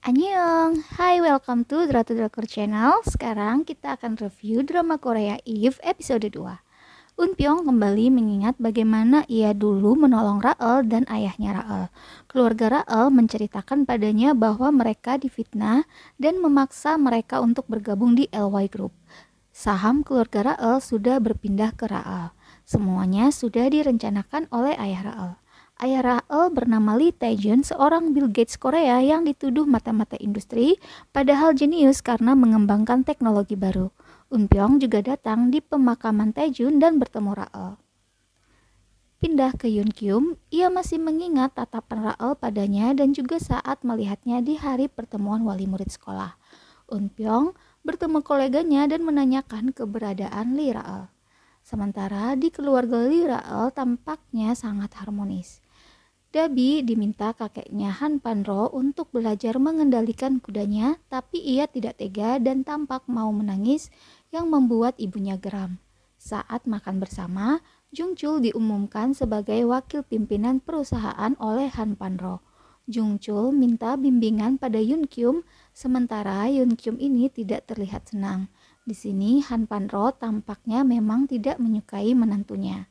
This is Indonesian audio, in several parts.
Annyeong, hai welcome to Dratu Drakor Channel. Sekarang kita akan review drama Korea Eve episode 2. Eun Pyong kembali mengingat bagaimana ia dulu menolong Rael dan ayahnya Rael. Keluarga Rael menceritakan padanya bahwa mereka difitnah dan memaksa mereka untuk bergabung di LY Group. Saham keluarga Rael sudah berpindah ke Rael. Semuanya sudah direncanakan oleh ayah Rael. Ayah Rael bernama Lee Tae-jun, seorang Bill Gates Korea yang dituduh mata-mata industri, padahal jenius karena mengembangkan teknologi baru. Eun Pyong juga datang di pemakaman Tae-jun dan bertemu Rael. Pindah ke Yoon Kyum, ia masih mengingat tatapan Rael padanya dan juga saat melihatnya di hari pertemuan wali murid sekolah. Eun Pyong bertemu koleganya dan menanyakan keberadaan Lee Rael. Sementara di keluarga Lee Rael tampaknya sangat harmonis. Dabi diminta kakeknya Han Panro untuk belajar mengendalikan kudanya, tapi ia tidak tega dan tampak mau menangis yang membuat ibunya geram. Saat makan bersama, Jung Chul diumumkan sebagai wakil pimpinan perusahaan oleh Han Panro. Jung Chul minta bimbingan pada Yoon Kyum, sementara Yoon Kyum ini tidak terlihat senang. Di sini Han Panro tampaknya memang tidak menyukai menantunya.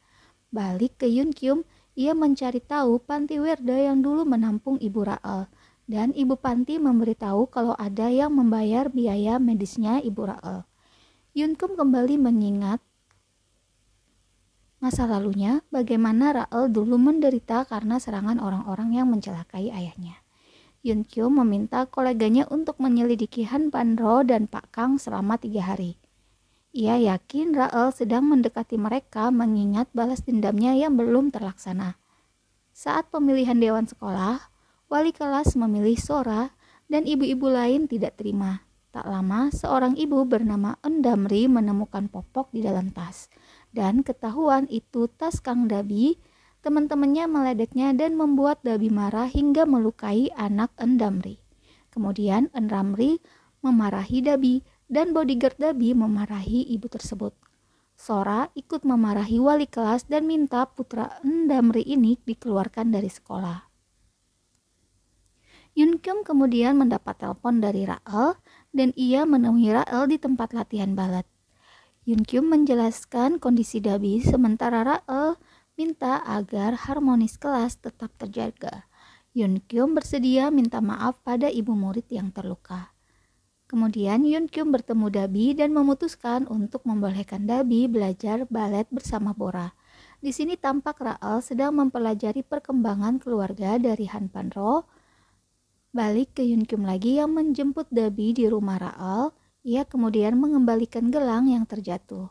Balik ke Yoon Kyum, ia mencari tahu panti Werda yang dulu menampung ibu Rael, dan ibu panti memberitahu kalau ada yang membayar biaya medisnya ibu Rael. Yoon Kyum kembali mengingat masa lalunya, bagaimana Rael dulu menderita karena serangan orang-orang yang mencelakai ayahnya. Yoon Kyum meminta koleganya untuk menyelidiki Han Panro dan Pak Kang selama 3 hari. Ia yakin Rael sedang mendekati mereka mengingat balas dendamnya yang belum terlaksana. Saat pemilihan dewan sekolah, wali kelas memilih Sora dan ibu-ibu lain tidak terima. Tak lama, seorang ibu bernama Eun Damri menemukan popok di dalam tas. Dan ketahuan itu tas Kang Dabi, teman-temannya meledeknya dan membuat Dabi marah hingga melukai anak Eun Damri. Kemudian Eun Damri memarahi Dabi dan bodyguard Dabi memarahi ibu tersebut. Sora ikut memarahi wali kelas dan minta putra Eun Damri ini dikeluarkan dari sekolah. Yoon Kyum kemudian mendapat telepon dari Rael dan ia menemui Rael di tempat latihan balet. Yoon Kyum menjelaskan kondisi Dabi sementara Rael minta agar harmonis kelas tetap terjaga. Yoon Kyum bersedia minta maaf pada ibu murid yang terluka. Kemudian Yoon Kyum bertemu Dabi dan memutuskan untuk membolehkan Dabi belajar balet bersama Bora. Di sini tampak Rael sedang mempelajari perkembangan keluarga dari Han Panro. Balik ke Yoon Kyum lagi yang menjemput Dabi di rumah Rael, ia kemudian mengembalikan gelang yang terjatuh.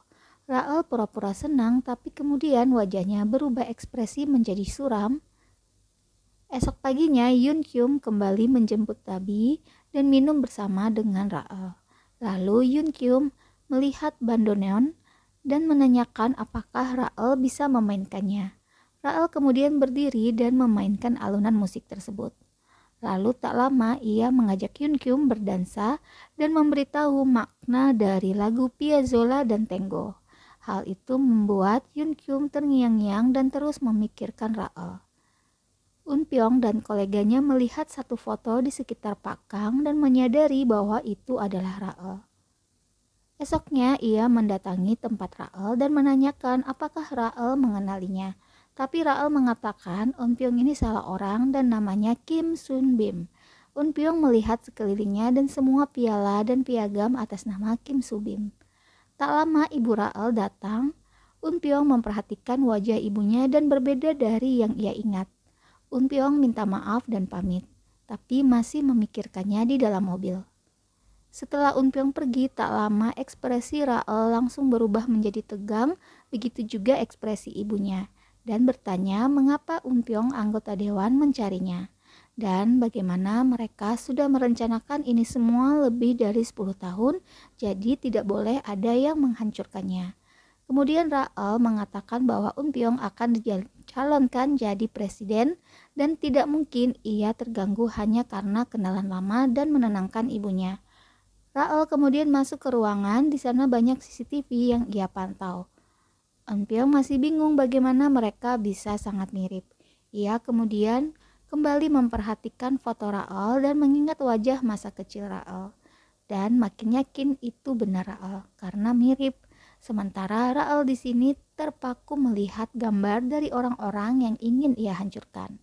Rael pura-pura senang tapi kemudian wajahnya berubah ekspresi menjadi suram. Esok paginya Yoon Kyum kembali menjemput Dabi dan minum bersama dengan Rael. Lalu Yoon Kyum melihat bandoneon dan menanyakan apakah Rael bisa memainkannya. Rael kemudian berdiri dan memainkan alunan musik tersebut. Lalu tak lama ia mengajak Yoon Kyum berdansa dan memberitahu makna dari lagu Piazzolla dan Tango. Hal itu membuat Yoon Kyum terngiang-ngiang dan terus memikirkan Rael. Eun Pyong dan koleganya melihat satu foto di sekitar Pak Kang dan menyadari bahwa itu adalah Rael. Esoknya ia mendatangi tempat Rael dan menanyakan apakah Rael mengenalinya. Tapi Rael mengatakan Eun Pyong ini salah orang dan namanya Kim Sun Bim. Eun Pyong melihat sekelilingnya dan semua piala dan piagam atas nama Kim Sun Bim. Tak lama ibu Rael datang. Eun Pyong memperhatikan wajah ibunya dan berbeda dari yang ia ingat. Eun Pyong minta maaf dan pamit, tapi masih memikirkannya di dalam mobil. Setelah Eun Pyong pergi, tak lama ekspresi Rael langsung berubah menjadi tegang, begitu juga ekspresi ibunya, dan bertanya mengapa Eun Pyong anggota dewan mencarinya, dan bagaimana mereka sudah merencanakan ini semua lebih dari 10 tahun, jadi tidak boleh ada yang menghancurkannya. Kemudian Rael mengatakan bahwa Eun Pyong akan dicalonkan jadi presiden dan tidak mungkin ia terganggu hanya karena kenalan lama dan menenangkan ibunya. Rael kemudian masuk ke ruangan, di sana banyak CCTV yang ia pantau. Eun Pyong masih bingung bagaimana mereka bisa sangat mirip. Ia kemudian kembali memperhatikan foto Rael dan mengingat wajah masa kecil Rael. Dan makin yakin itu benar Rael karena mirip. Sementara Rael di sini terpaku melihat gambar dari orang-orang yang ingin ia hancurkan.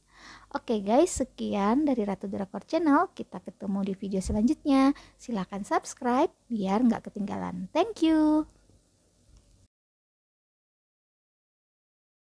Oke guys, sekian dari Ratu Drakor Channel. Kita ketemu di video selanjutnya. Silahkan subscribe biar nggak ketinggalan. Thank you.